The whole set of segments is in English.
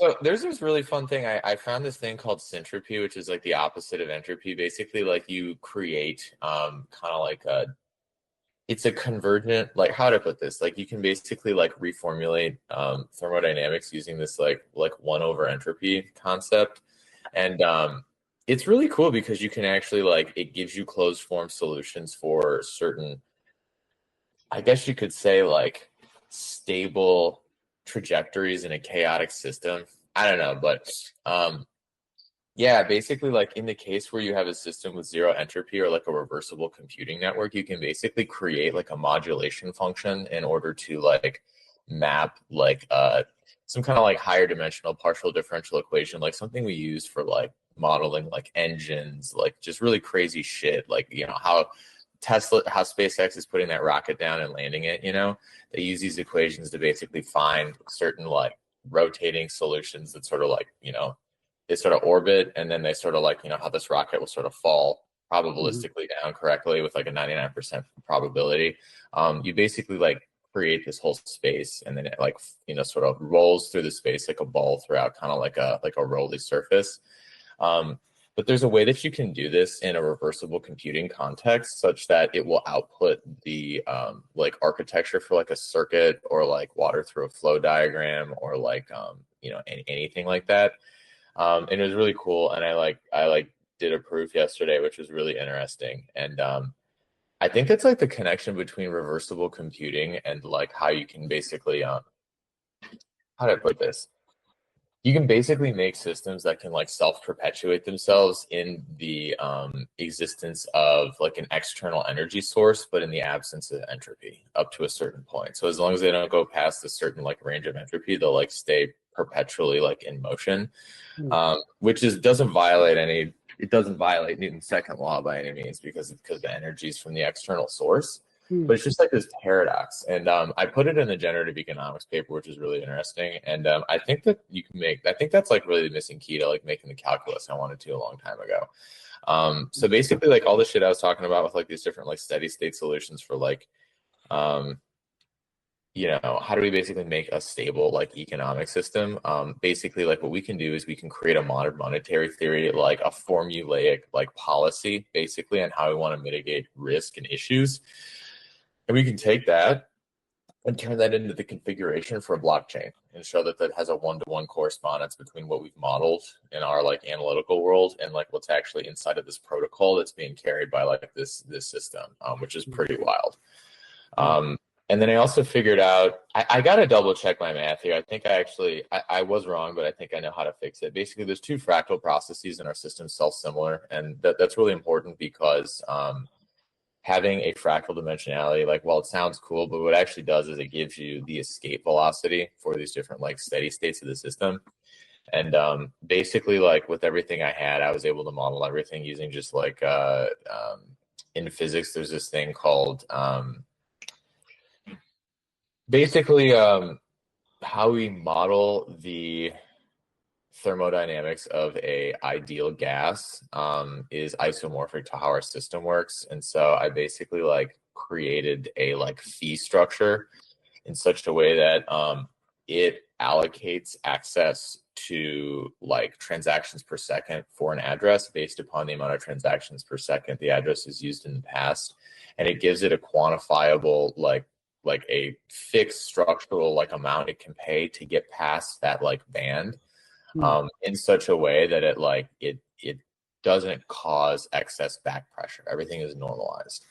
So there's this really fun thing. I found this thing called Syntropy, which is like the opposite of entropy. Basically, like you create kind of like it's a convergent, like how to put this? Like you can basically like reformulate thermodynamics using this like one over entropy concept. And it's really cool because you can actually like it gives you closed form solutions for certain, I guess you could say like stable trajectories in a chaotic system. I don't know, but yeah, basically like in the case where you have a system with zero entropy or like a reversible computing network, you can basically create like a modulation function in order to like map like some kind of like higher dimensional partial differential equation, like something we use for like modeling like engines, like just really crazy shit, like how how SpaceX is putting that rocket down and landing it, they use these equations to basically find certain like rotating solutions that sort of like, they sort of orbit and then they sort of like, how this rocket will sort of fall probabilistically down correctly with like a 99% probability. You basically like create this whole space and then it like, sort of rolls through the space like a ball throughout kind of like a rolly surface. But there's a way that you can do this in a reversible computing context such that it will output the like architecture for like a circuit or like water through a flow diagram or like anything like that. And it was really cool. And I did a proof yesterday, which was really interesting. And I think it's like the connection between reversible computing and like how you can basically how do I put this? You can basically make systems that can like self-perpetuate themselves in the existence of like an external energy source, but in the absence of entropy up to a certain point. So as long as they don't go past a certain like range of entropy, they'll like stay perpetually like in motion, which doesn't violate Newton's second law by any means because the energy is from the external source. But it's just like this paradox. And I put it in the generative economics paper, which is really interesting. And I think that I think that's like really the missing key to like making the calculus I wanted to a long time ago. So basically like all the shit I was talking about with like these different like steady state solutions for like, how do we basically make a stable like economic system? Basically like what we can do is we can create a modern monetary theory, like a formulaic like policy basically on how we want to mitigate risk and issues. And we can take that and turn that into the configuration for a blockchain and show that that has a one-to-one correspondence between what we've modeled in our like analytical world and like what's actually inside of this protocol that's being carried by like this system, which is pretty wild. And then I also figured out, I got to double check my math here. I think I was wrong, but I think I know how to fix it. Basically, there's two fractal processes in our system self-similar, and that's really important because having a fractal dimensionality, like, well, it sounds cool, but what it actually does is it gives you the escape velocity for these different like steady states of the system. And basically, like with everything I had, I was able to model everything using just like in physics, there's this thing called basically how we model the thermodynamics of a ideal gas is isomorphic to how our system works. And so I basically like created a like fee structure in such a way that it allocates access to like transactions per second for an address based upon the amount of transactions per second the address is used in the past. And it gives it a quantifiable like a fixed structural like amount it can pay to get past that like band in such a way that it doesn't cause excess back pressure. Everything is normalized.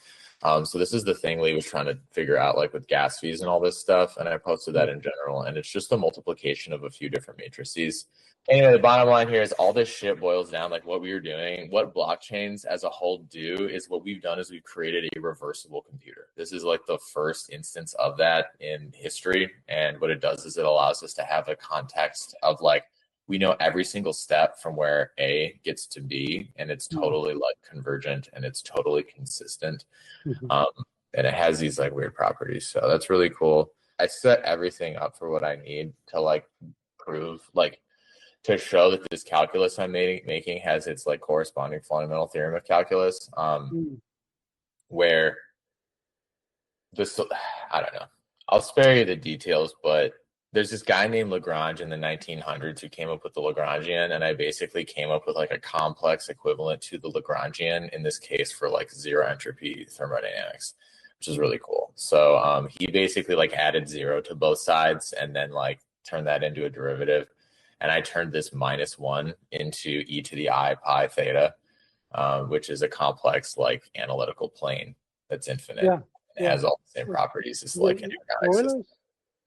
So this is the thing Lee was trying to figure out, like with gas fees and all this stuff, and I posted that in general, and it's just a multiplication of a few different matrices. Anyway, the bottom line here is all this shit boils down like what we were doing. What blockchains as a whole do is what we've done is we've created a reversible computer. This is like the first instance of that in history, and what it does is it allows us to have a context of like we know every single step from where A gets to B, and it's totally like convergent and it's totally consistent. And it has these like weird properties. So that's really cool. I set everything up for what I need to like prove, like to show that this calculus I'm making has its like corresponding fundamental theorem of calculus, where this, I don't know. I'll spare you the details, but there's this guy named Lagrange in the 1900s who came up with the Lagrangian, and I basically came up with like a complex equivalent to the Lagrangian in this case for like zero entropy thermodynamics, which is really cool. So he basically like added zero to both sides and then like turned that into a derivative. And I turned this -1 into e to the I pi theta, which is a complex like analytical plane that's infinite. Yeah, It has all the same properties as like an ergodic system. Euler's?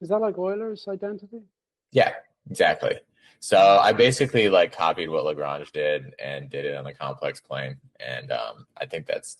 Is that like Euler's identity? Yeah, exactly. So I basically like copied what Lagrange did and did it on the complex plane, and I think that's